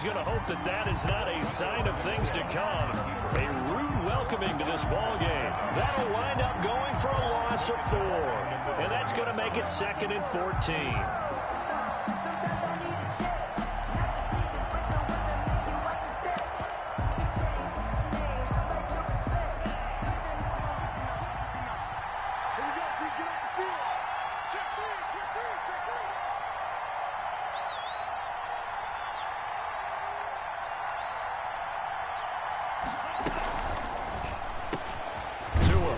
going to hope that that is not a sign of things to come. A rude welcoming to this ball game. That'll wind up going for a loss of 4. And that's going to make it 2nd and 14.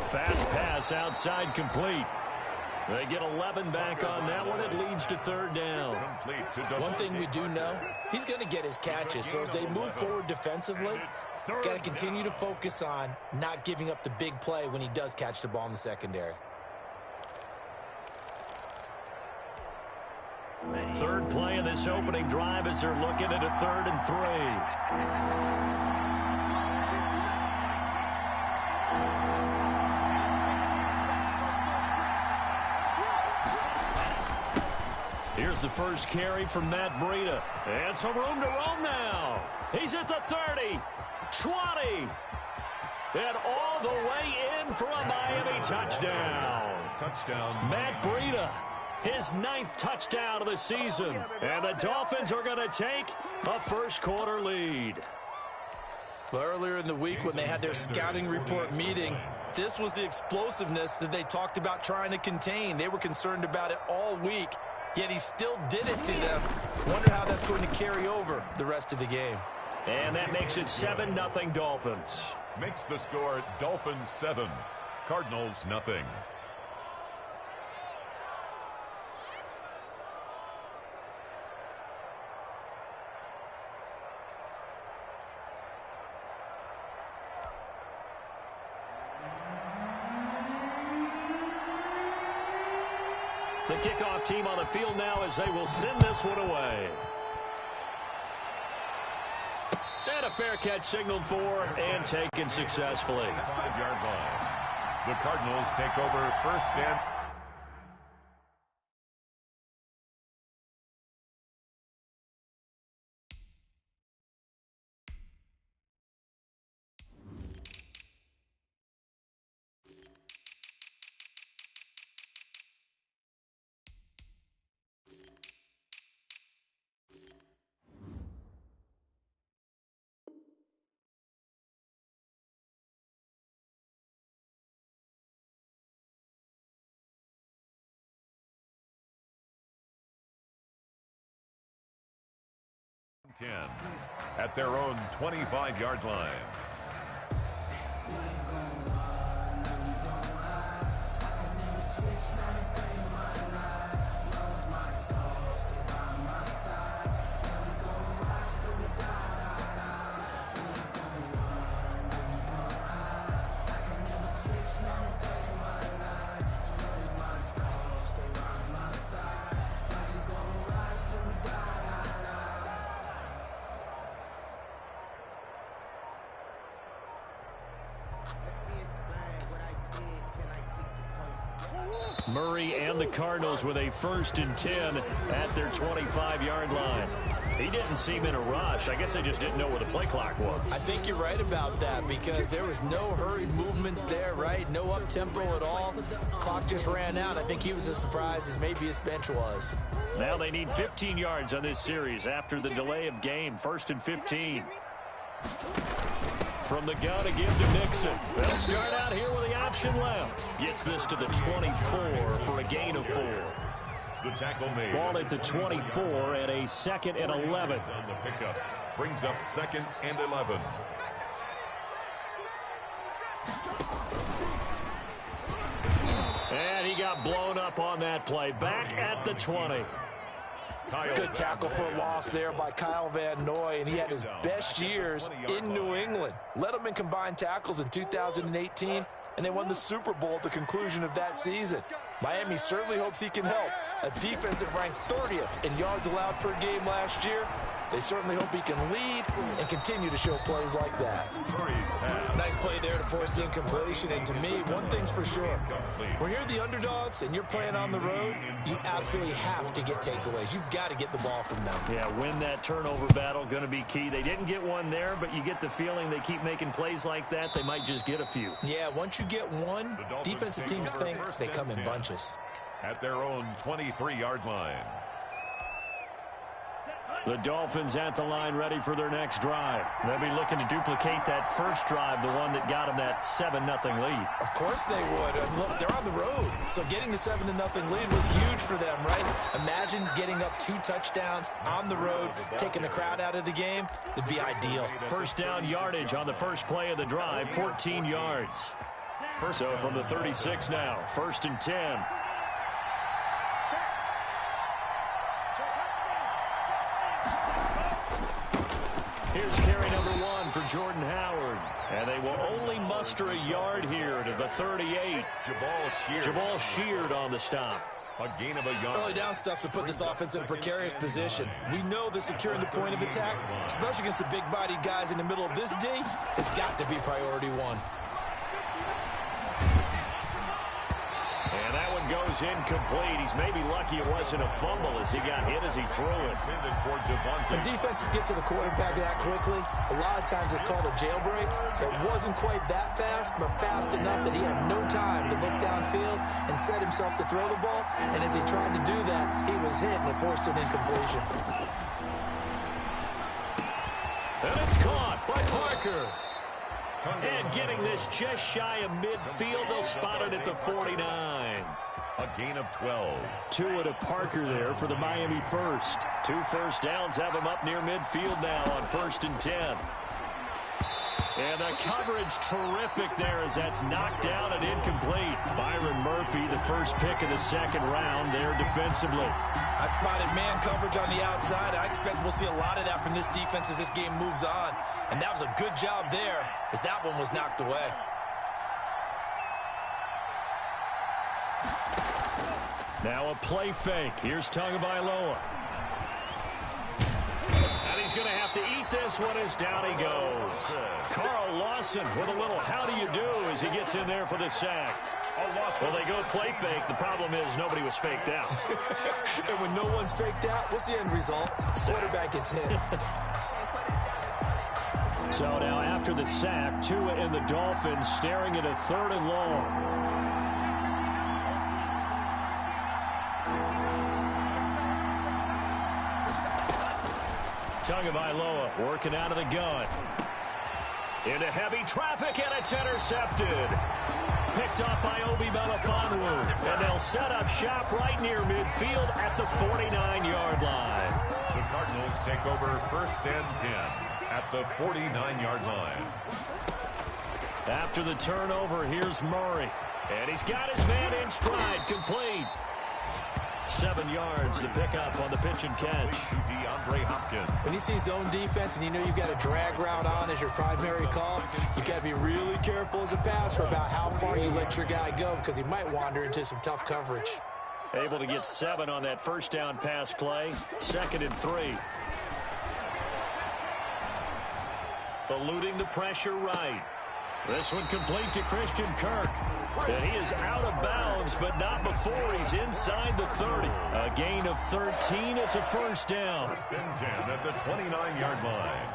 Fast pass outside complete. They get 11 back on that one. It leads to 3rd down. One thing we do know, he's going to get his catches. So as they move forward defensively, got to continue to focus on not giving up the big play when he does catch the ball in the secondary. 3rd play of this opening drive as they're looking at a 3rd and 3. Here's the first carry from Matt Breida. And some room to roam now. He's at the 30, 20, and all the way in for a Miami touchdown. Matt Breida, his 9th touchdown of the season. And the Dolphins are going to take a first-quarter lead. Well, earlier in the week when they had their scouting report meeting, this was the explosiveness that they talked about trying to contain. They were concerned about it all week. Yet he still did it to them. Wonder how that's going to carry over the rest of the game. And that makes it 7-0 Dolphins. Makes the score Dolphins 7, Cardinals nothing. The kickoff team on the field now as they will send this one away. And a fair catch signaled for and taken successfully. 5-yard line. The Cardinals take over 1st and... at their own 25-yard line. Murray and the Cardinals with a 1st and 10 at their 25-yard line. He didn't seem in a rush. I guess they just didn't know where the play clock was. I think you're right about that because there was no hurried movements there, right? No up-tempo at all. Clock just ran out. I think he was as surprised as maybe his bench was. Now they need 15 yards on this series after the delay of game. 1st and 15. From the gun to give to Mixon. They'll start out here with the option left. Gets this to the 24 for a gain of 4. The tackle made. Ball at the 24 and a 2nd and 11. On the pickup. Brings up 2nd and 11. And he got blown up on that play. Back at the 20. Good tackle for a loss there by Kyle Van Noy, and he had his best years in New England. Led them in combined tackles in 2018, and they won the Super Bowl at the conclusion of that season. Miami certainly hopes he can help a defense that ranked 30th in yards allowed per game last year. They certainly hope he can lead and continue to show plays like that. Nice play there to force the incompletion. And to me, one thing's for sure. When you're the underdogs and you're playing on the road, you absolutely have to get takeaways. You've got to get the ball from them. Yeah, win that turnover battle, going to be key. They didn't get one there, but you get the feeling they keep making plays like that, they might just get a few. Yeah, once you get one, defensive teams think they come in bunches. At their own 23-yard line. The Dolphins at the line ready for their next drive. They'll be looking to duplicate that first drive, the one that got them that 7-0 lead. Of course they would. And look, they're on the road. So getting the 7-0 lead was huge for them, right? Imagine getting up 2 touchdowns on the road, taking the crowd out of the game. It'd be ideal. First down yardage on the first play of the drive, 14 yards. So from the 36 now, 1st and 10. Here's carry number 1 for Jordan Howard. And they will only muster a yard here to the 38. Jabal Sheard on the stop. A gain of a yard. Early down stuff to put this offense in a precarious position. We know that securing the point of attack, especially against the big-bodied guys in the middle of this D, has got to be priority 1. And that one goes incomplete. He's maybe lucky it wasn't a fumble as he got hit as he threw it. When defenses get to the quarterback that quickly, a lot of times it's called a jailbreak. It wasn't quite that fast, but fast enough that he had no time to look downfield and set himself to throw the ball. And as he tried to do that, he was hit and it forced an incompletion. And it's caught by Parker. And getting this just shy of midfield, they'll spot it at the 49. A gain of 12. Tua to Parker there for the Miami first. 2 first downs have him up near midfield now on 1st and 10. And the coverage terrific there as that's knocked down and incomplete. Byron Murphy, the first pick of the 2nd round there defensively. I spotted man coverage on the outside. I expect we'll see a lot of that from this defense as this game moves on. And that was a good job there as that one was knocked away. Now a play fake. Here's Tagovailoa. And he's going to have to eat this one as down he goes. Carl Lawson with a little how do you do as he gets in there for the sack. Well, they go play fake. The problem is nobody was faked out. And when no one's faked out, what's the end result? Quarterback gets hit. So now after the sack, Tua and the Dolphins staring at a 3rd and long. Tagovailoa working out of the gun. Into heavy traffic, and it's intercepted. Picked up by Obi Melifonwu. And they'll set up shop right near midfield at the 49-yard line. The Cardinals take over 1st and 10 at the 49-yard line. After the turnover, here's Murray. And he's got his man in stride, complete. 7 yards to pick up on the pitch and catch. DeAndre Hopkins. When you see zone defense and you know you've got a drag route on as your primary call, you got to be really careful as a passer about how far you let your guy go because he might wander into some tough coverage. Able to get 7 on that first down pass play. 2nd and 3. Eluding the pressure right. This one complete to Christian Kirk. And he is out of bounds, but not before he's inside the 30. A gain of 13. It's a first down. 1st and 10 at the 29-yard line.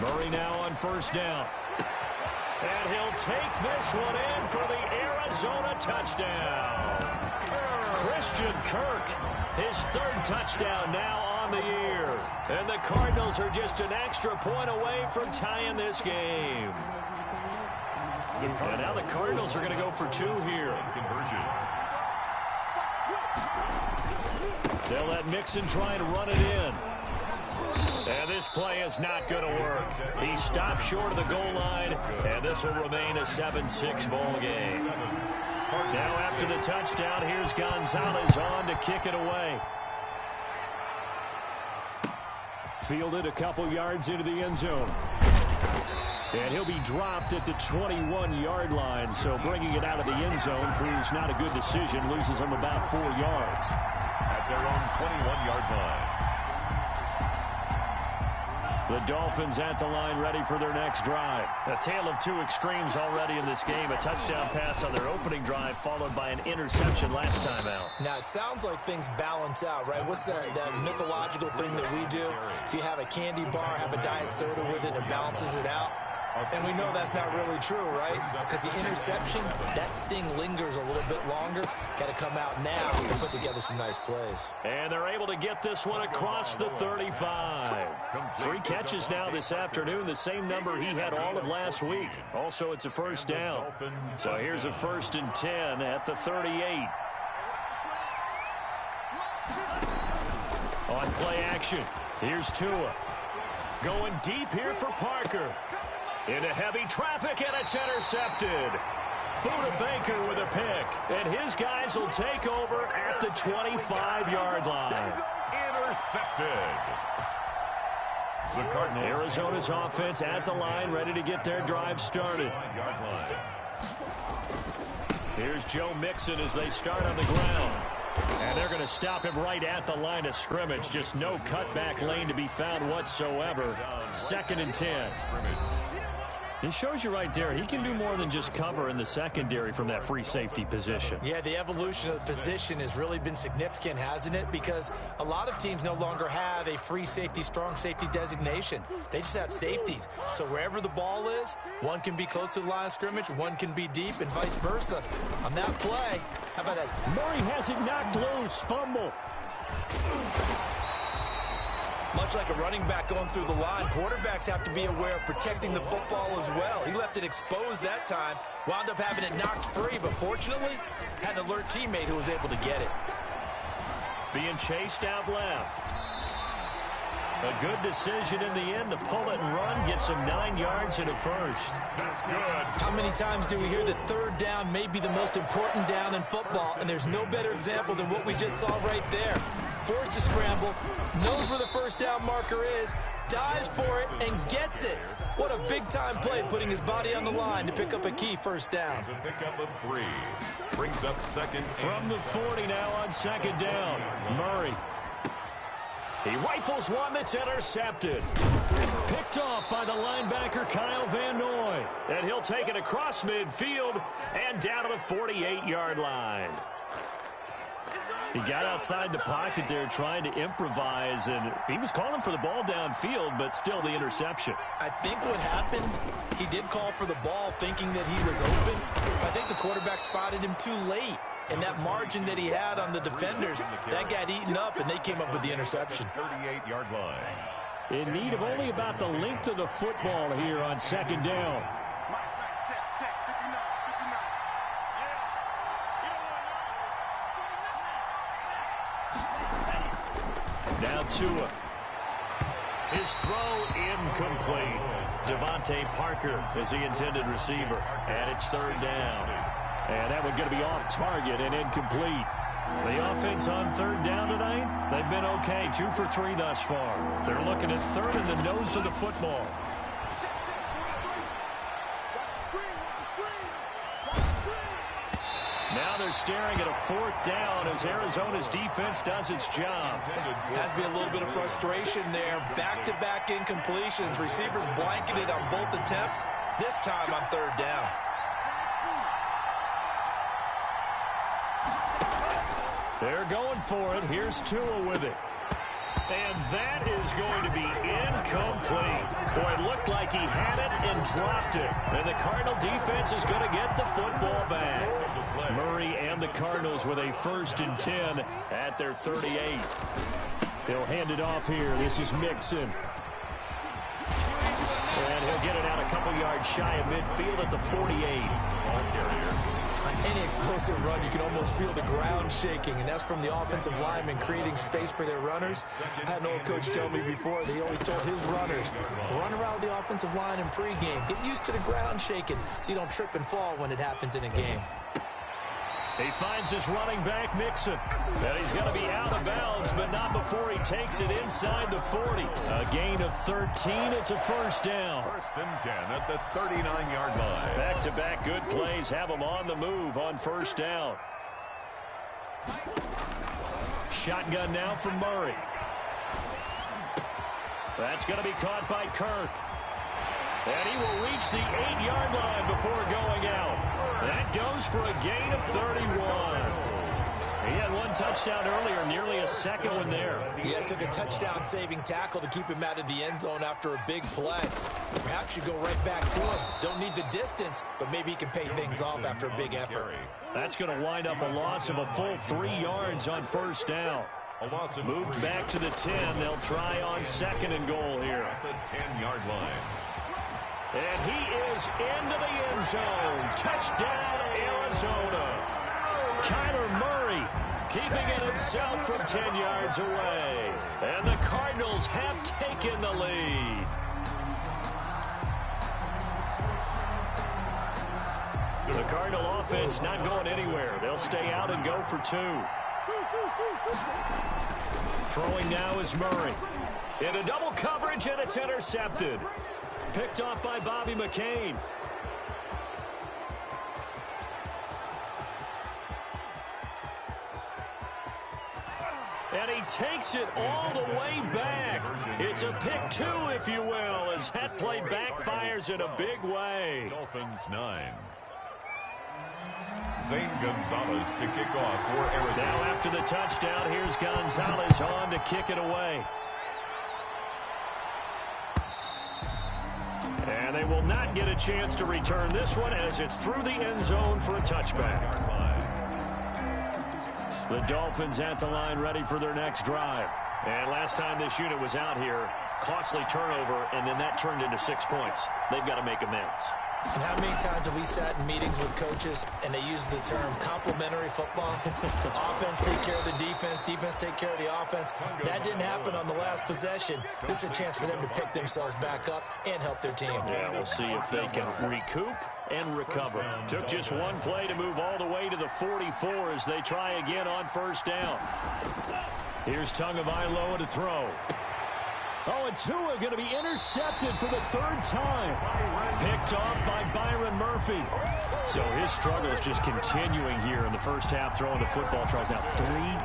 Murray now on 1st down. And he'll take this one in for the Arizona touchdown. Christian Kirk, his 3rd touchdown now on the year. And the Cardinals are just an extra point away from tying this game. And now the Cardinals are going to go for 2 here. They'll let Mixon try to run it in. And this play is not going to work. He stopped short of the goal line, and this will remain a 7-6 ball game. Now after the touchdown, here's Gonzalez on to kick it away. Fielded a couple yards into the end zone. And he'll be dropped at the 21-yard line. So bringing it out of the end zone proves not a good decision. Loses them about 4 yards. At their own 21-yard line. The Dolphins at the line, ready for their next drive. A tale of two extremes already in this game. A touchdown pass on their opening drive, followed by an interception last time out. Now, it sounds like things balance out, right? What's that mythological thing that we do? If you have a candy bar, have a diet soda with it, it balances it out. And we know that's not really true, right? Because the interception, that sting lingers a little bit longer. Got to come out now and put together some nice plays. And they're able to get this one across the 35. 3 catches now this afternoon, the same number he had all of last week. Also, it's a first down. So here's a 1st and 10 at the 38. On play action, here's Tua. Going deep here for Parker. Into heavy traffic, and it's intercepted. Budda Baker with a pick, and his guys will take over at the 25-yard line. Intercepted. The Cardinals. Arizona's offense at the line, ready to get their drive started. Here's Joe Mixon as they start on the ground. And they're going to stop him right at the line of scrimmage. Just no cutback lane to be found whatsoever. 2nd and 10. It shows you right there, he can do more than just cover in the secondary from that free safety position. Yeah, the evolution of the position has really been significant, hasn't it? Because a lot of teams no longer have a free safety, strong safety designation. They just have safeties. So wherever the ball is, one can be close to the line of scrimmage, one can be deep, and vice versa. On that play, how about that? Murray has it knocked loose, fumble. Much like a running back going through the line, quarterbacks have to be aware of protecting the football as well. He left it exposed that time, wound up having it knocked free, but fortunately, had an alert teammate who was able to get it. Being chased out left. A good decision in the end to pull it and run, get some 9 yards and a first. That's good. How many times do we hear that third down may be the most important down in football, and there's no better example than what we just saw right there. Forced to scramble, knows where the first down marker is, dives for it, and gets it. What a big-time play, putting his body on the line to pick up a key first down. It's a pickup of 3. Brings up 2nd. From the 40 now on 2nd down. Murray. He rifles one that's intercepted. Picked off by the linebacker Kyle Van Noy. And he'll take it across midfield and down to the 48-yard line. He got outside the pocket there trying to improvise, and he was calling for the ball downfield, but still the interception. I think what happened, he did call for the ball thinking that he was open. I think the quarterback spotted him too late. And that margin that he had on the defenders, that got eaten up, and they came up with the interception. 38-yard line. In need of only about the length of the football here on 2nd down. Now Tua. His throw incomplete. Devontae Parker is the intended receiver. And it's 3rd down. And that one going to be off target and incomplete. The offense on 3rd down tonight, they've been okay. 2 for 3 thus far. They're looking at 3rd in the nose of the football. Now they're staring at a 4th down as Arizona's defense does its job. Has to be a little bit of frustration there. Back-to-back incompletions. Receivers blanketed on both attempts, this time on 3rd down. They're going for it. Here's Tua with it. And that is going to be incomplete. Boy, it looked like he had it and dropped it. And the Cardinal defense is going to get the football back. Murray and the Cardinals with a 1st and 10 at their 38. They'll hand it off here. This is Mixon. And he'll get it out a couple yards shy of midfield at the 48. Any explosive run, you can almost feel the ground shaking, and that's from the offensive linemen creating space for their runners. I had an old coach tell me before, he always told his runners, run around the offensive line in pregame. Get used to the ground shaking so you don't trip and fall when it happens in a game. He finds his running back, Mixon. And he's going to be out of bounds, but not before he takes it inside the 40. A gain of 13. It's a first down. First and 10 at the 39-yard line. Back-to-back good plays have him on the move on first down. Shotgun now from Murray. That's going to be caught by Kirk. And he will reach the 8-yard line before going out. That goes for a gain of 31. He had one touchdown earlier, nearly a second one there. Yeah, it took a touchdown-saving tackle to keep him out of the end zone after a big play. Perhaps you go right back to him. Don't need the distance, but maybe he can pay things off after a big effort. That's going to wind up a loss of a full 3 yards on first down. Moved back to the 10. They'll try on second and goal here. At the 10-yard line. And he is into the end zone. Touchdown, Arizona. Kyler Murray keeping it himself from 10 yards away. And the Cardinals have taken the lead. The Cardinal offense not going anywhere. They'll stay out and go for 2. Throwing now is Murray. In a double coverage, and it's intercepted. Picked off by Bobby McCain. And he takes it all the way back. It's a pick 2, if you will, as that play backfires in a big way. Dolphins 9. Zane Gonzalez to kick off for Arizona. Now after the touchdown, here's Gonzalez on to kick it away. And they will not get a chance to return this one as it's through the end zone for a touchback. The Dolphins at the line ready for their next drive. And last time this unit was out here, costly turnover, and then that turned into 6 points. They've got to make amends. And how many times have we sat in meetings with coaches and they use the term complementary football? Offense take care of the defense, defense take care of the offense. That didn't happen on the last possession. This is a chance for them to pick themselves back up and help their team. Yeah, we'll see if they can recoup and recover. Took just one play to move all the way to the 44 as they try again on first down. Here's Tagovailoa to throw. Oh, and Tua going to be intercepted for the 3rd time. Picked off by Byron Murphy. So his struggle is just continuing here in the first half, throwing the football. Charles, now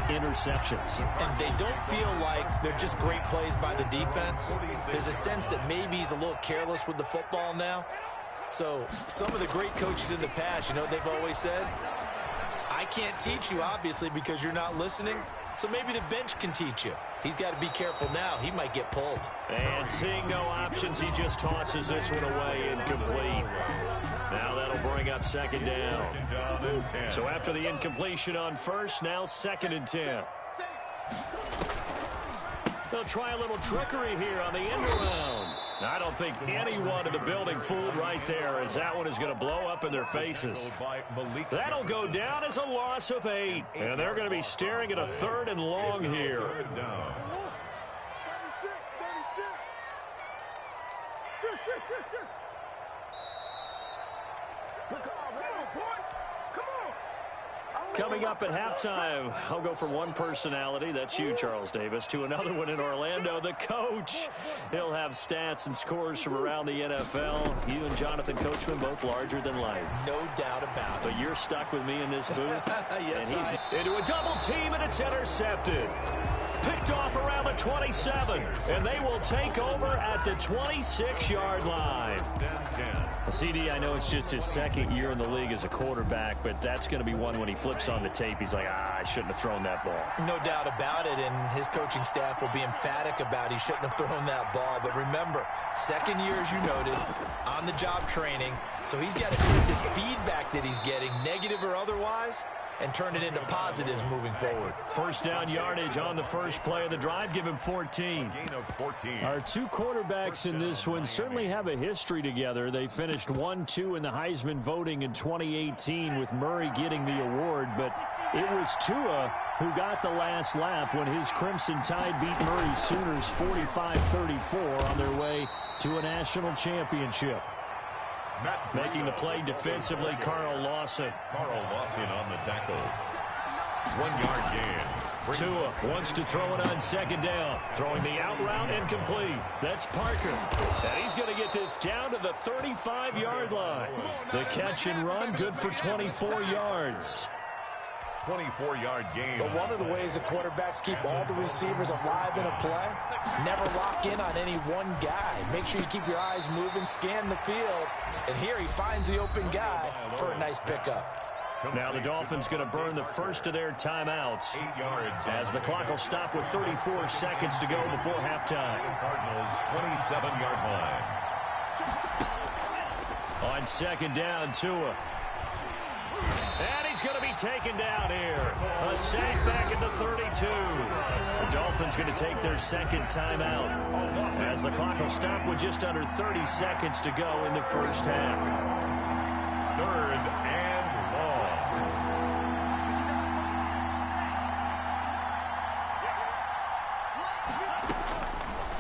3 interceptions. And they don't feel like they're just great plays by the defense. There's a sense that maybe he's a little careless with the football now. So some of the great coaches in the past, you know what they've always said? I can't teach you, obviously, because you're not listening. So maybe the bench can teach you. He's got to be careful now. He might get pulled. And seeing no options, he just tosses this one away incomplete. Now that'll bring up second down. So after the incompletion on first, now 2nd and 10. They'll try a little trickery here on the end around. I don't think anyone in the building fooled right there, as that one is going to blow up in their faces. That'll go down as a loss of 8. And they're going to be staring at a 3rd and long here. Coming up at halftime, I'll go from one personality, that's you, Charles Davis, to another one in Orlando, the coach. He'll have stats and scores from around the NFL. You and Jonathan Coachman, both larger than life. No doubt about it. But you're stuck with me in this booth. Yes, and he's into a double team, and it's intercepted. Picked off around the 27, and they will take over at the 26-yard line. CD, I know it's just his 2nd year in the league as a quarterback, but that's going to be one when he flips on the tape, he's like, I shouldn't have thrown that ball. No doubt about it, and his coaching staff will be emphatic about he shouldn't have thrown that ball. But remember, 2nd year, as you noted, on-the-job training, so he's got to take this feedback that he's getting, negative or otherwise, and turn it into positives moving forward. First down yardage on the first play of the drive. Give him 14. Gain of 14. Our 2 quarterbacks in this one certainly have a history together. They finished 1-2 in the Heisman voting in 2018 with Murray getting the award, but it was Tua who got the last laugh when his Crimson Tide beat Murray Sooners 45-34 on their way to a national championship. Making the play defensively, Carl Lawson. Carl Lawson on the tackle. 1 yard gain. Tua wants to throw it on second down. Throwing the out route and complete. That's Parker. And he's going to get this down to the 35-yard line. The catch and run, good for 24 yards. 24-yard gain. But one of the ways the quarterbacks keep all the receivers alive in a play, never lock in on any one guy. Make sure you keep your eyes moving, scan the field. And here he finds the open guy for a nice pickup. Now the Dolphins going to burn the first of their timeouts 8 yards as the clock will stop with 34 seconds to go before halftime. Cardinals 27-yard line. On second down, Tua. And he's going to be taken down here. A sack back at the 32. The Dolphins going to take their second timeout as the clock will stop with just under 30 seconds to go in the first half. 3rd and long.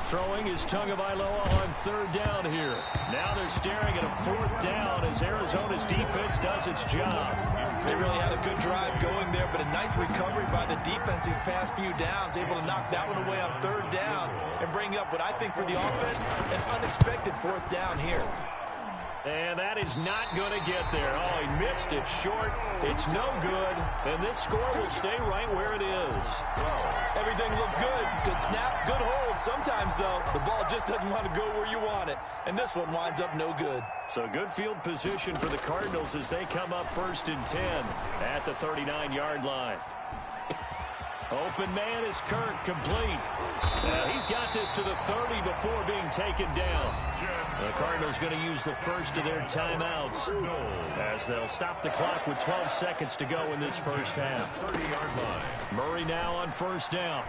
Throwing is Tagovailoa on 3rd down here. Now they're staring at a 4th down as Arizona's defense does its job. They really had a good drive going there, but a nice recovery by the defense these past few downs, able to knock that one away on 3rd down and bring up what I think for the offense, an unexpected 4th down here. And that is not going to get there. Oh, he missed it short. It's no good. And this score will stay right where it is. Everything looked good. Good snap, good hold. Sometimes, though, the ball just doesn't want to go where you want it. And this one winds up no good. So good field position for the Cardinals as they come up 1st and 10 at the 39-yard line. Open man is Kirk, complete. He's got this to the 30 before being taken down. The Cardinals going to use the first of their timeouts as they'll stop the clock with 12 seconds to go in this first half. 30-yard line. Murray now on 1st down.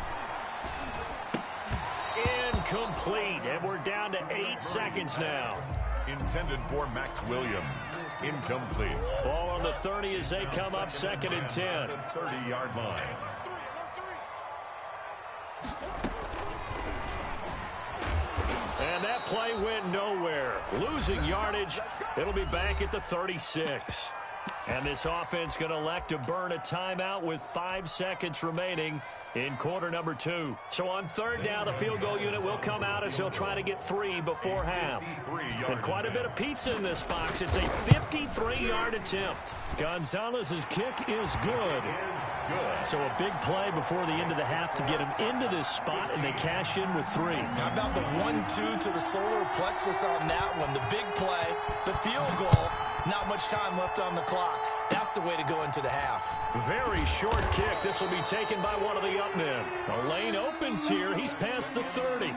Incomplete, and we're down to 8 seconds now. Intended for Max Williams. Incomplete. Ball on the 30 as they come up 2nd and 10. 30-yard line. And that play went nowhere. Losing yardage. It'll be back at the 36. And this offense going to elect to burn a timeout with 5 seconds remaining in quarter number 2. So on 3rd down, the field goal unit will come out as he'll try to get 3 before half. And quite a bit of pizza in this box. It's a 53-yard attempt. Gonzalez's kick is good. So a big play before the end of the half to get him into this spot, and they cash in with 3. How about the 1-2 to the solar plexus on that one? The big play, the field goal, not much time left on the clock. That's the way to go into the half. Very short kick. This will be taken by one of the up men. The lane opens here. He's past the 30.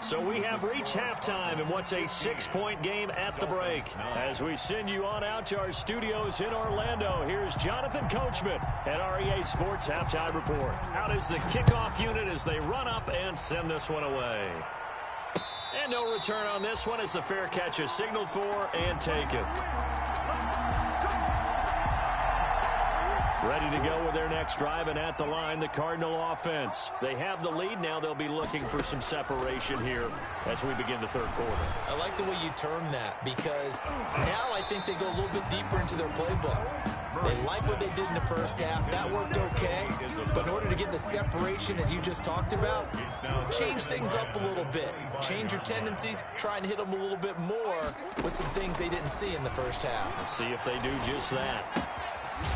So we have reached halftime in what's a 6-point game at the break. As we send you on out to our studios in Orlando, here's Jonathan Coachman at REA Sports Halftime Report. Out is the kickoff unit as they run up and send this one away. And no return on this one as the fair catch is signaled for and taken. Ready to go with their next drive, and at the line, the Cardinal offense. They have the lead. Now they'll be looking for some separation here as we begin the 3rd quarter. I like the way you term that because now I think they go a little bit deeper into their playbook. They like what they did in the first half. That worked okay. But in order to get the separation that you just talked about, change things up a little bit. Change your tendencies. Try and hit them a little bit more with some things they didn't see in the first half. We'll see if they do just that.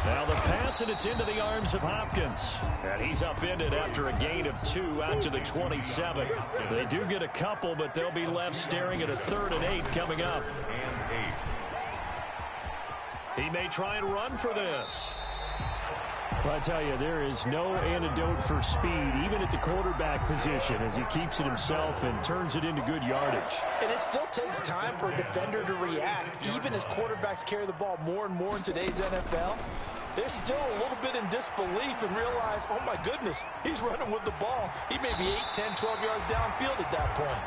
Now the pass, and it's into the arms of Hopkins. And he's upended after a gain of 2 out to the 27. They do get a couple, but they'll be left staring at a 3rd and 8 coming up. He may try and run for this. Well, I tell you, there is no antidote for speed, even at the quarterback position, as he keeps it himself and turns it into good yardage. And it still takes time for a defender to react, even as quarterbacks carry the ball more and more in today's NFL. They're still a little bit in disbelief and realize, oh my goodness, he's running with the ball. He may be 8, 10, 12 yards downfield at that point.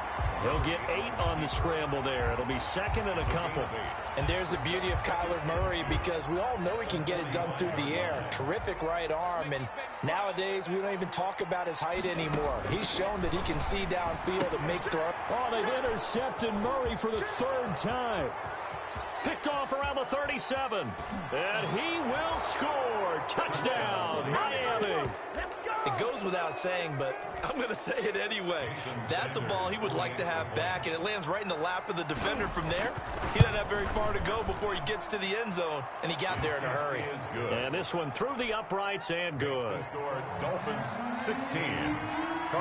He'll get 8 on the scramble there. It'll be 2nd and a couple. And there's the beauty of Kyler Murray, because we all know he can get it done through the air. Terrific right arm, and nowadays we don't even talk about his height anymore. He's shown that he can see downfield and make throws. Oh, they've intercepted Murray for the 3rd time. Picked off around the 37. And he will score. Touchdown, Miami. It goes without saying, but I'm going to say it anyway. That's a ball he would like to have back, and it lands right in the lap of the defender from there. He doesn't have very far to go before he gets to the end zone, and he got there in a hurry. And this one through the uprights and good. Dolphins 16.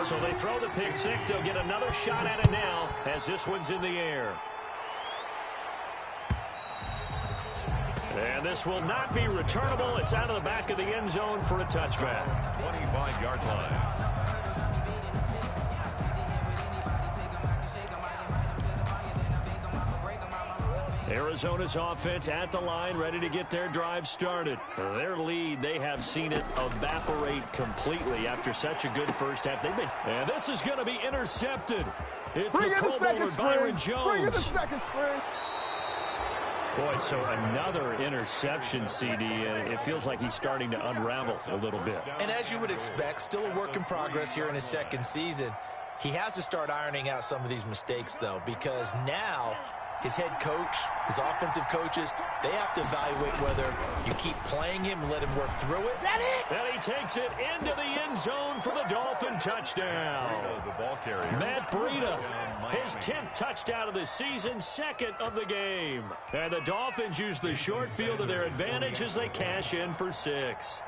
So they throw the pick six. They'll get another shot at it now as this one's in the air. And this will not be returnable. It's out of the back of the end zone for a touchback. 25-yard line. Arizona's offense at the line, ready to get their drive started. Their lead, they have seen it evaporate completely after such a good first half. And this is going to be intercepted. It's the Pro Bowler Byron Jones. Bring in the second string. Boy, so another interception, CD, and it feels like he's starting to unravel a little bit. And as you would expect, still a work in progress here in his second season. He has to start ironing out some of these mistakes, though, because now his head coach, his offensive coaches, they have to evaluate whether you keep playing him and let him work through it. And he takes it into the end zone for the Dolphin touchdown. The ball carrier. Matt Breida, his 10th touchdown of the season, second of the game. And the Dolphins use the short field to their advantage as they cash in for 6.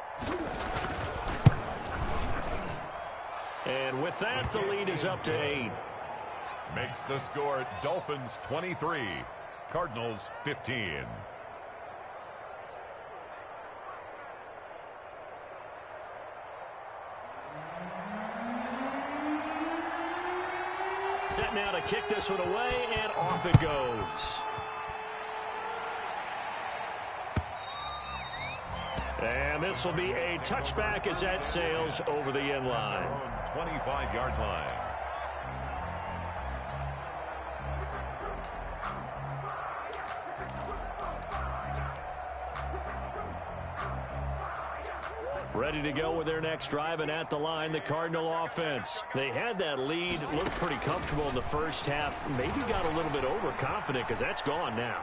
And with that, the lead is up to 8. Makes the score Dolphins 23, Cardinals 15. Set now to kick this one away, and off it goes. And this will be a touchback as that sails over the end line. 25-yard line. Ready to go with their next drive, and at the line, the Cardinal offense. They had that lead, looked pretty comfortable in the first half, maybe got a little bit overconfident because that's gone now.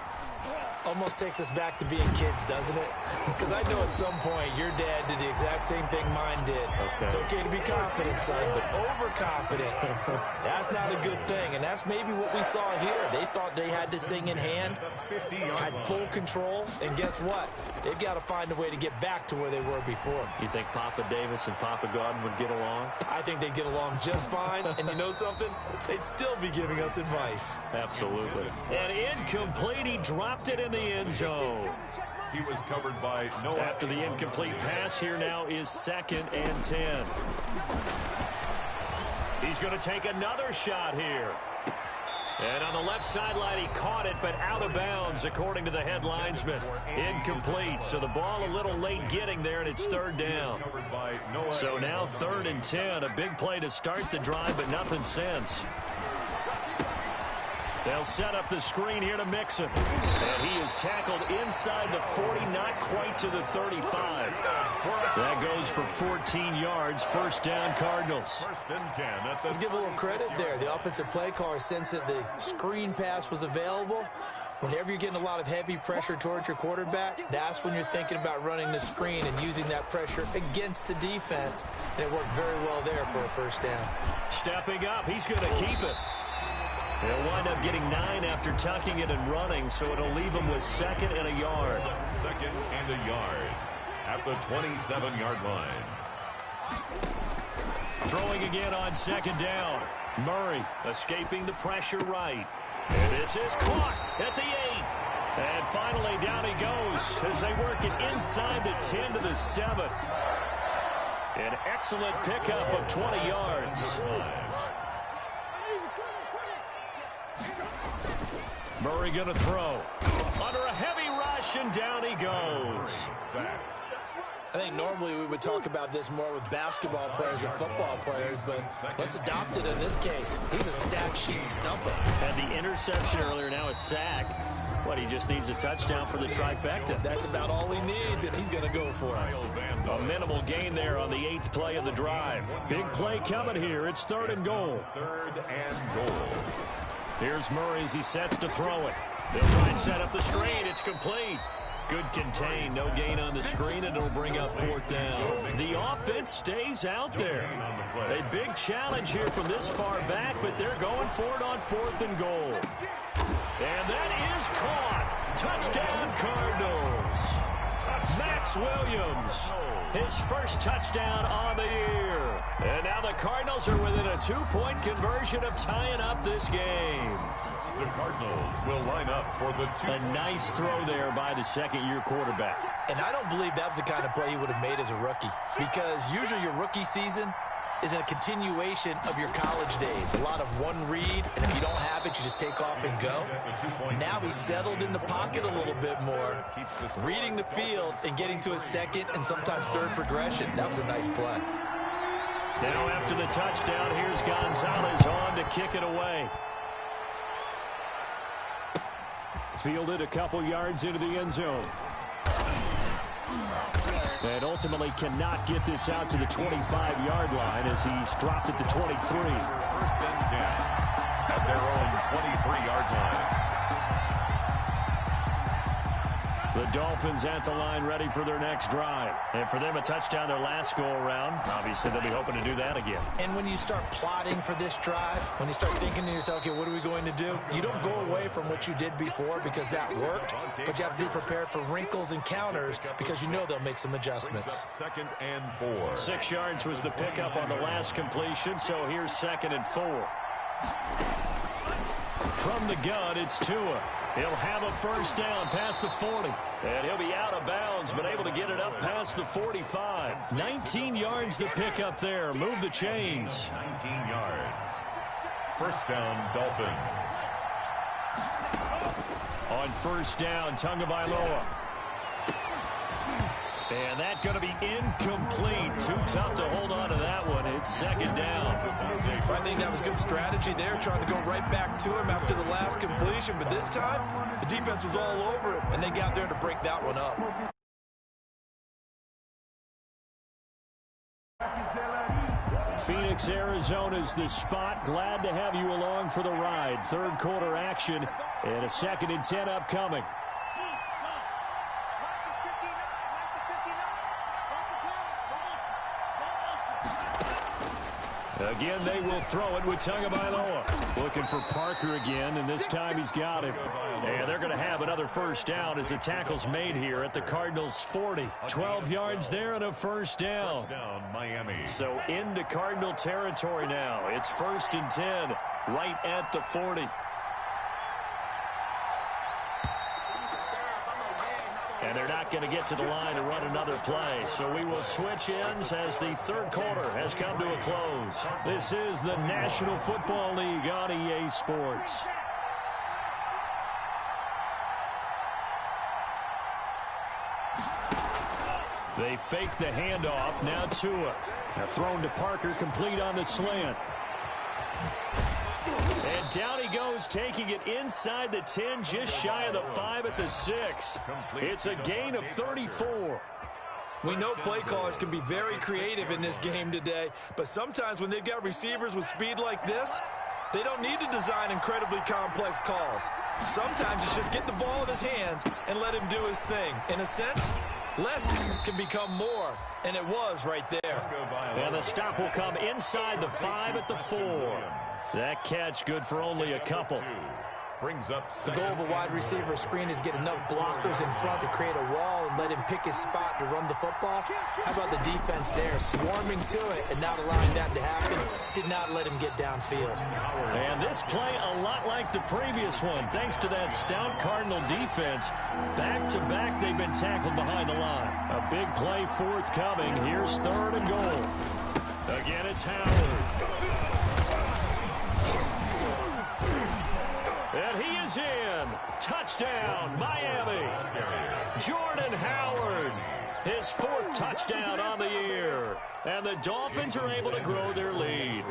Almost takes us back to being kids, doesn't it? Because I know at some point your dad did the exact same thing mine did. Okay. It's okay to be confident, son, but overconfident, that's not a good thing. And that's maybe what we saw here. They thought they had this thing in hand, had full control, and guess what? They've got to find a way to get back to where they were before. You think Papa Davis and Papa Godwin would get along? I think they'd get along just fine. And you know something? They'd still be giving us advice. Absolutely. And incomplete, he dropped it in the end zone. He was covered by Noah. After the incomplete pass, here now is 2nd and 10. He's going to take another shot here. And on the left sideline, he caught it, but out of bounds, according to the head linesman. Incomplete, so the ball a little late getting there, and it's 3rd down. So now 3rd and 10, a big play to start the drive, but nothing since. They'll set up the screen here to Mixon. And he is tackled inside the 40, not quite to the 35. That goes for 14 yards, 1st down Cardinals. 1st and 10. Let's give a little credit there. The offensive play caller sensed that the screen pass was available. Whenever you're getting a lot of heavy pressure towards your quarterback, that's when you're thinking about running the screen and using that pressure against the defense. And it worked very well there for a 1st down. Stepping up, he's going to keep it. He'll wind up getting 9 after tucking it and running, so it'll leave him with 2nd and a yard. 2nd and a yard at the 27-yard line. Throwing again on 2nd down. Murray escaping the pressure right. And this is caught at the 8. And finally down he goes as they work it inside the 10 to the 7. An excellent pickup of 20 yards. Murray going to throw. Under a heavy rush, and down he goes. I think normally we would talk about this more with basketball players and football players, but let's adopt it in this case. He's a stat sheet stuffer. Had the interception earlier, now a sack. What, he just needs a touchdown for the trifecta. That's about all he needs, and he's going to go for it. A minimal gain there on the 8th play of the drive. Big play coming here. It's 3rd and goal. 3rd and goal. Here's Murray as he sets to throw it. They'll try and set up the screen. It's complete. Good contain. No gain on the screen, and it'll bring up fourth down. The offense stays out there. A big challenge here from this far back, but they're going for it on 4th and goal. And that is caught. Touchdown, Cardinals. Max Williams, his first touchdown on the year. And now the Cardinals are within a 2-point conversion of tying up this game. The Cardinals will line up for the A nice throw there by the second-year quarterback. And I don't believe that was the kind of play he would have made as a rookie, because usually your rookie season is a continuation of your college days. A lot of one read, and if you don't have it, you just take off and go. Now he's settled in the pocket a little bit more, reading the field and getting to a second and sometimes third progression. That was a nice play. Now after the touchdown, here's Gonzalez on to kick it away. Fielded a couple yards into the end zone. And ultimately cannot get this out to the 25-yard line as he's dropped at the 23. 1st and 10 at their own 23-yard line. The Dolphins at the line ready for their next drive. And for them, a touchdown their last go-around. Obviously, they'll be hoping to do that again. And when you start plotting for this drive, when you start thinking to yourself, okay, what are we going to do? You don't go away from what you did before because that worked, but you have to be prepared for wrinkles and counters because you know they'll make some adjustments. 2nd and 4. 6 yards was the pickup on the last completion, so here's 2nd and 4. From the gun, it's Tua. He'll have a first down past the 40. And he'll be out of bounds, but able to get it up past the 45. 19 yards the pickup there. Move the chains. 19 yards. First down, Dolphins. On first down, Tagovailoa. And that's going to be incomplete. Too tough to hold on to that one. It's 2nd down. I think that was good strategy there, trying to go right back to him after the last completion. But this time, the defense was all over him, and they got there to break that one up. Phoenix, Arizona's the spot. Glad to have you along for the ride. 3rd quarter action and a 2nd and 10 upcoming. Again, they will throw it with Tagovailoa. Looking for Parker again, and this time he's got him. And they're going to have another first down as the tackle's made here at the Cardinals' 40. 12 yards there and a first down. First down, Miami. So into Cardinal territory now. It's 1st and 10, right at the 40. And they're not going to get to the line to run another play. So we will switch ends as the 3rd quarter has come to a close. This is the National Football League on EA Sports. They fake the handoff. Now Tua. Now thrown to Parker, complete on the slant. And down he goes, taking it inside the 10, just shy of the 5 at the 6. It's a gain of 34. We know play callers can be very creative in this game today, but sometimes when they've got receivers with speed like this, they don't need to design incredibly complex calls. Sometimes it's just get the ball in his hands and let him do his thing. In a sense, less can become more, and it was right there. And the stop will come inside the 5 at the 4. That catch good for only a couple. Brings up the goal of a wide receiver screen is get enough blockers in front to create a wall and let him pick his spot to run the football. How about the defense there, swarming to it and not allowing that to happen? Did not let him get downfield. And this play a lot like the previous one, thanks to that stout Cardinal defense. Back-to-back, they've been tackled behind the line. A big play forthcoming. Here's 3rd and goal. Again, it's Howard. And he is in. Touchdown, Miami. Jordan Howard, his 4th touchdown on the year. And the Dolphins are able to grow their lead.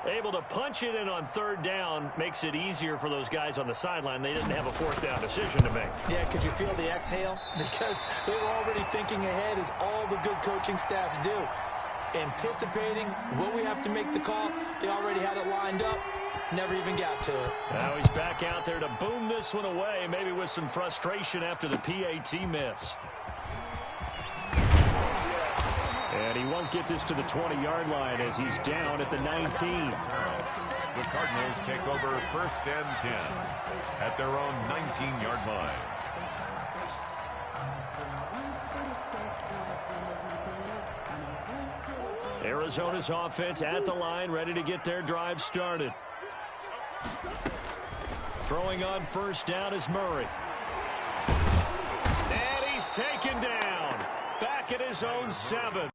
Able to punch it in on 3rd down makes it easier for those guys on the sideline. They didn't have a 4th down decision to make. Yeah, could you feel the exhale? Because they were already thinking ahead, as all the good coaching staffs do. Anticipating, will we have to make the call? They already had it lined up. Never even got to it. Now he's back out there to boom this one away, maybe with some frustration after the PAT miss. And he won't get this to the 20-yard line as he's down at the 19. The Cardinals take over 1st and 10 at their own 19-yard line. Arizona's offense at the line, ready to get their drive started. Throwing on 1st down is Murray. And he's taken down. Back at his own 7.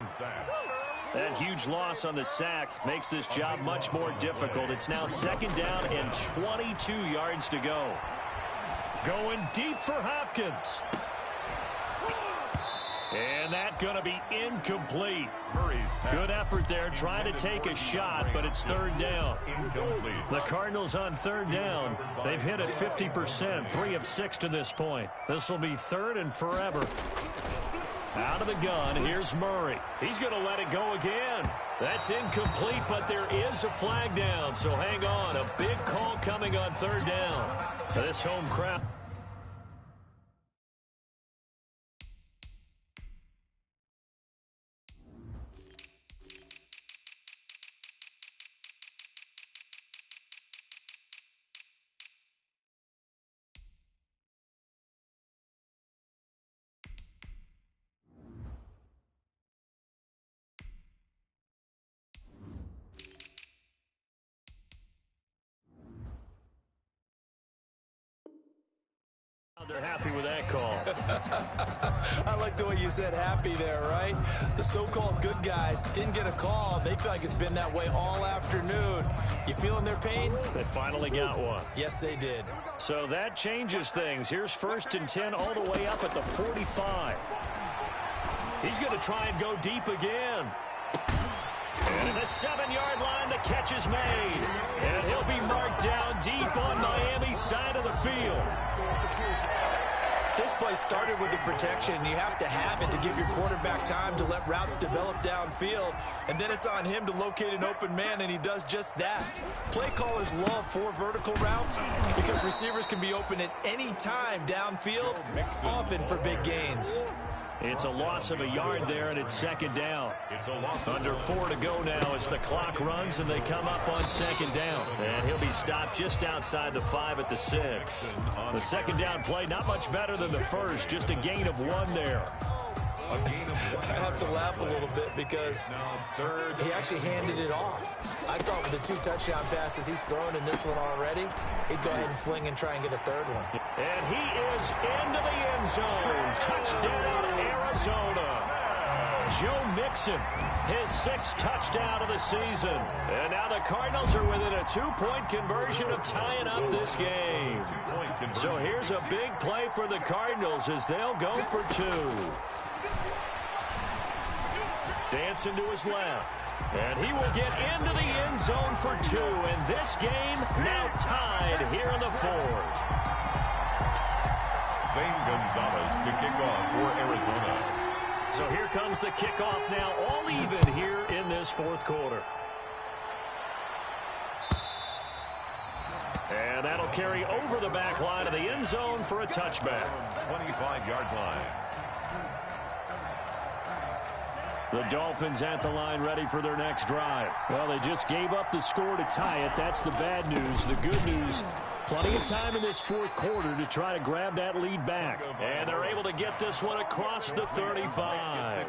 That huge loss on the sack makes this job much more difficult. It's now 2nd down and 22 yards to go. Going deep for Hopkins. And that's going to be incomplete. Good effort there trying to take a shot, but it's 3rd down. The Cardinals on 3rd down. They've hit it 50%, 3 of 6 to this point. This will be 3rd and forever. Out of the gun, here's Murray. He's going to let it go again. That's incomplete, but there is a flag down, so hang on. A big call coming on 3rd down. This home crowd. They're happy with that call. I like the way you said happy there, right? The so-called good guys didn't get a call. They feel like it's been that way all afternoon. You feeling their pain? They finally got one. Yes, they did. So that changes things. Here's 1st and 10 all the way up at the 45. He's going to try and go deep again. And at the 7-yard line, the catch is made. And he'll be marked down deep on Miami's side of the field. This play started with the protection. You have to have it to give your quarterback time to let routes develop downfield. And then it's on him to locate an open man, and he does just that. Play callers love 4 vertical routes because receivers can be open at any time downfield, often for big gains. It's a loss of a yard there, and it's 2nd down. Under 4 to go now as the clock runs, and they come up on 2nd down. And he'll be stopped just outside the 5 at the 6. The 2nd down play, not much better than the first, just a gain of 1 there. I have to laugh a little bit because he actually handed it off. I thought with the 2 touchdown passes he's thrown in this one already, he'd go ahead and fling and try and get a 3rd one. And he is into the end zone. Touchdown, Arizona. Joe Mixon, his 6th touchdown of the season. And now the Cardinals are within a 2-point conversion of tying up this game. So here's a big play for the Cardinals as they'll go for 2. Dancing to his left. And he will get into the end zone for 2. And this game now tied here in the 4th. Zane Gonzalez to kick off for Arizona. So here comes the kickoff now, all even here in this 4th quarter. And that'll carry over the back line of the end zone for a touchback. 25-yard line. The Dolphins at the line ready for their next drive. Well, they just gave up the score to tie it. That's the bad news. The good news, plenty of time in this 4th quarter to try to grab that lead back. And they're able to get this one across the 35.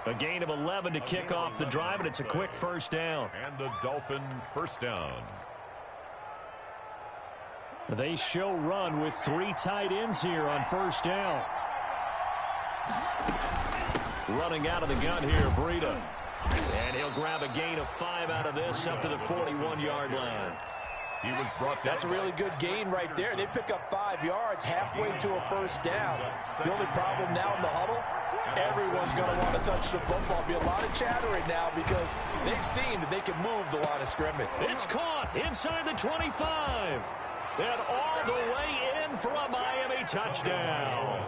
A gain of 11 to kick off the drive, and it's a quick 1st down. And the Dolphin 1st down. They show run with 3 tight ends here on 1st down. Running out of the gun here, Breida. And he'll grab a gain of 5 out of this up to the 41-yard line. He was brought down. That's a really good gain right there. They pick up 5 yards halfway to a 1st down. The only problem now in the huddle, everyone's going to want to touch the football. Be a lot of chattering now because they've seen that they can move the line of scrimmage. It's caught inside the 25. And all the way in for a Miami touchdown.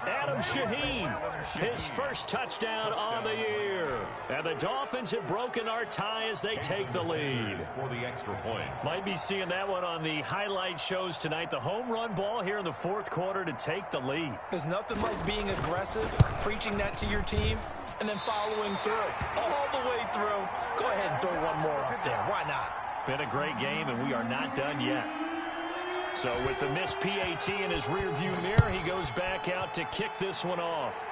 Adam Shaheen, his first touchdown on the year. And the Dolphins have broken our tie as they take the lead. For the extra point. Might be seeing that one on the highlight shows tonight. The home run ball here in the fourth quarter to take the lead. There's nothing like being aggressive, preaching that to your team, and then following through. All the way through. Go ahead and throw one more up there. Why not? Been a great game, and we are not done yet. So with the missed PAT in his rearview mirror, he goes back out to kick this one off.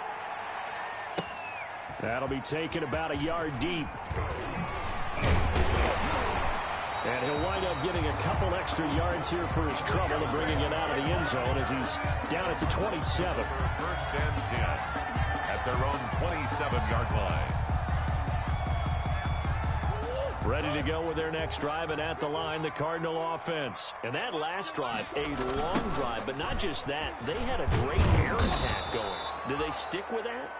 That'll be taken about a yard deep. And he'll wind up getting a couple extra yards here for his trouble and bringing it out of the end zone as he's down at the 27. First and 10 at their own 27-yard line. Ready to go with their next drive, and at the line, the Cardinal offense. And that last drive, a long drive, but not just that. They had a great air attack going. Do they stick with that?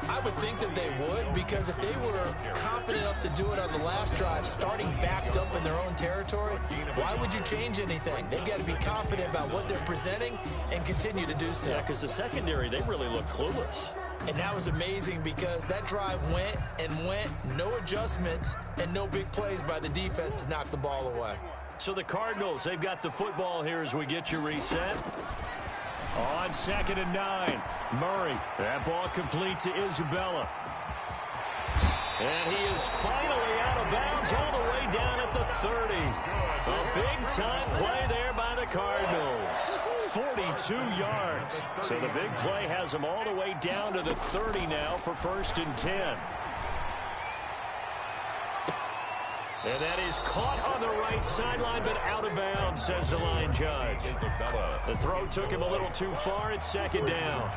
I would think that they would, because if they were confident enough to do it on the last drive, starting backed up in their own territory, why would you change anything? They've got to be confident about what they're presenting and continue to do so. Yeah, because the secondary, they really look clueless. And that was amazing because that drive went and went, no adjustments, and no big plays by the defense to knock the ball away. So the Cardinals, they've got the football here as we get you reset. On 2nd and 9, Murray. That ball complete to Isabella. And he is finally out of bounds all the way down at the 30. A big-time play there by the Cardinals. 42 yards. So the big play has them all the way down to the 30 now for 1st and 10. And that is caught on the right sideline, but out of bounds, says the line judge. The throw took him a little too far. It's 2nd down.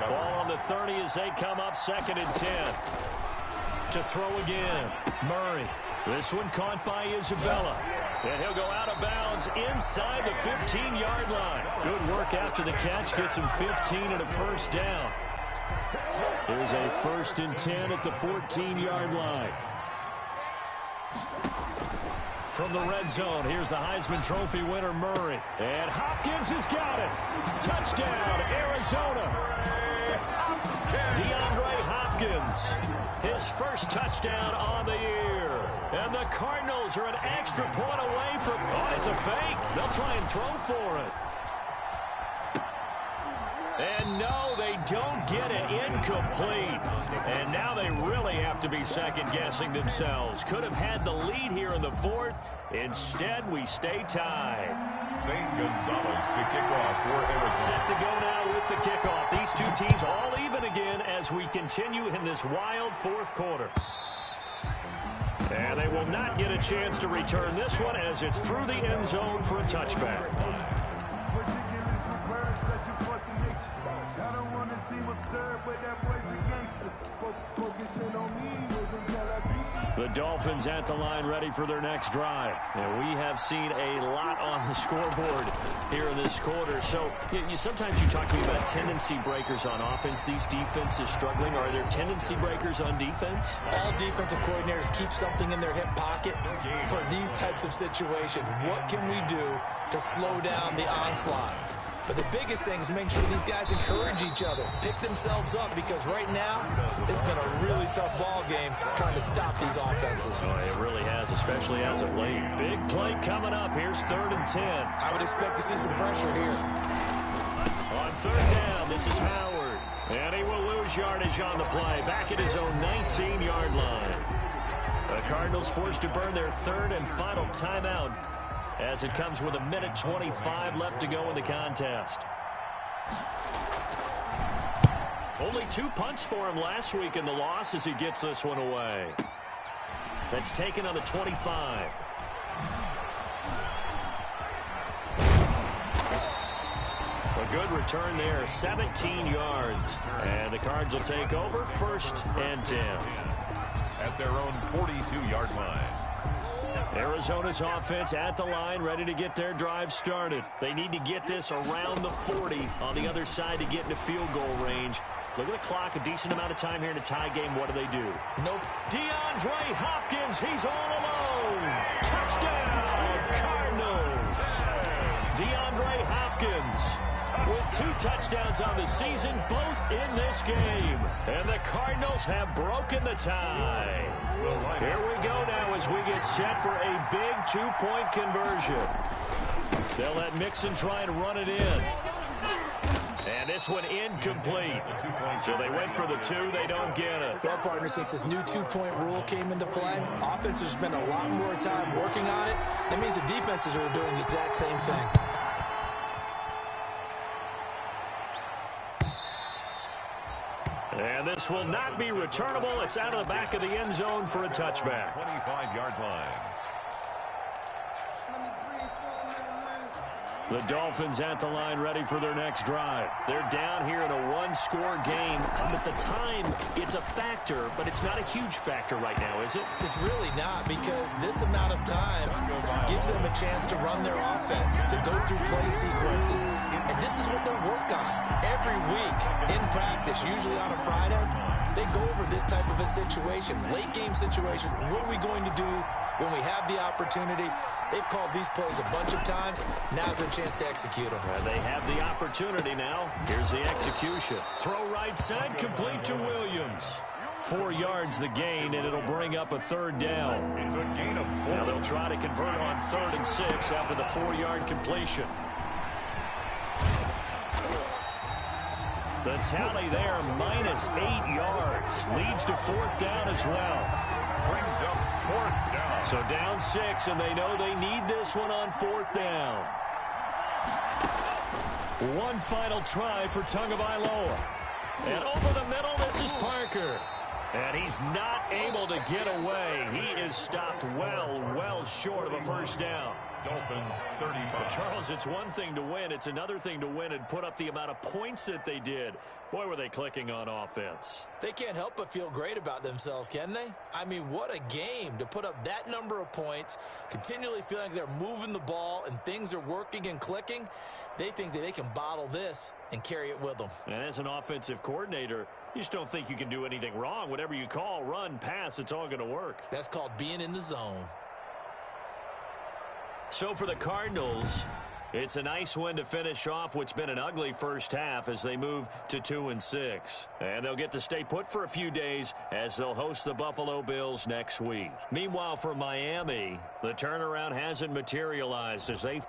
Ball on the 30 as they come up 2nd and 10. To throw again, Murray. This one caught by Isabella. And he'll go out of bounds inside the 15-yard line. Good work after the catch. Gets him 15 and a 1st down. Here's a 1st and 10 at the 14-yard line. From the red zone, here's the Heisman Trophy winner, Murray. And Hopkins has got it. Touchdown, Arizona. DeAndre Hopkins, his first touchdown on the year. And the Cardinals are an extra point away from... Oh, it's a fake. They'll try and throw for it. And no, they don't get it. Incomplete. And now they really have to be second-guessing themselves. Could have had the lead here in the 4th. Instead, we stay tied. St. Gonzalez to kick off for Arizona. Set to go now with the kickoff. These two teams all even again as we continue in this wild 4th quarter. And they will not get a chance to return this one as it's through the end zone for a touchback. The Dolphins at the line ready for their next drive. And we have seen a lot on the scoreboard here in this quarter. So sometimes you talk to me about tendency breakers on offense. These defenses struggling. Are there tendency breakers on defense? All defensive coordinators keep something in their hip pocket for these types of situations. What can we do to slow down the onslaught? But the biggest thing is make sure these guys encourage each other, pick themselves up, because right now it's been a really tough ball game trying to stop these offenses. Oh, it really has, especially as of late. Big play coming up. Here's 3rd and 10. I would expect to see some pressure here. On 3rd down, this is Howard. And he will lose yardage on the play. Back at his own 19-yard line. The Cardinals forced to burn their 3rd and final timeout, as it comes with 1:25 left to go in the contest. Only 2 punts for him last week in the loss as he gets this one away. That's taken on the 25. A good return there, 17 yards. And the Cards will take over 1st and 10. At their own 42-yard line. Arizona's offense at the line, ready to get their drive started. They need to get this around the 40 on the other side to get into field goal range. Look at the clock, a decent amount of time here in a tie game. What do they do? Nope. DeAndre Hopkins, he's all alone. Touchdown, Cardinals. DeAndre Hopkins with 2 touchdowns on the season, both in this game. And the Cardinals have broken the tie. Here we go now as we get set for a big 2-point conversion. They'll let Mixon try and run it in. And this one incomplete. So they went for the 2. They don't get it. Well, partner, since this new 2-point rule came into play, offense has spent a lot more time working on it. That means the defenses are doing the exact same thing. And this will not be returnable. It's out of the back of the end zone for a touchback. 25-yard line. The Dolphins at the line ready for their next drive. They're down here in a 1-score game. At the time, it's a factor, but it's not a huge factor right now, is it? It's really not, because this amount of time gives them a chance to run their offense, to go through play sequences. And this is what they work on every week in practice, usually on a Friday. They go over this type of a situation, late game situation. What are we going to do when we have the opportunity? They've called these plays a bunch of times. Now's their chance to execute them. They have the opportunity now. Here's the execution. Throw right side, complete to Williams. 4 yards the gain, and it'll bring up a 3rd down. It's a gain of 4. Now they'll try to convert on 3rd and 6 after the 4-yard completion. The tally there, minus 8 yards. Leads to 4th down as well. Brings up 4th down. So down 6, and they know they need this one on 4th down. One final try for Tagovailoa. And over the middle, this is Parker. And he's not able to get away. He is stopped well short of a 1st down. Dolphins 35. But Charles, it's one thing to win. It's another thing to win and put up the amount of points that they did. Boy, were they clicking on offense. They can't help but feel great about themselves, can they? I mean, what a game to put up that number of points, continually feeling like they're moving the ball and things are working and clicking. They think that they can bottle this and carry it with them. And as an offensive coordinator, you just don't think you can do anything wrong. Whatever you call, run, pass, it's all going to work. That's called being in the zone. So for the Cardinals, it's a nice win to finish off what's been an ugly first half as they move to 2-6. And they'll get to stay put for a few days as they'll host the Buffalo Bills next week. Meanwhile, for Miami, the turnaround hasn't materialized as they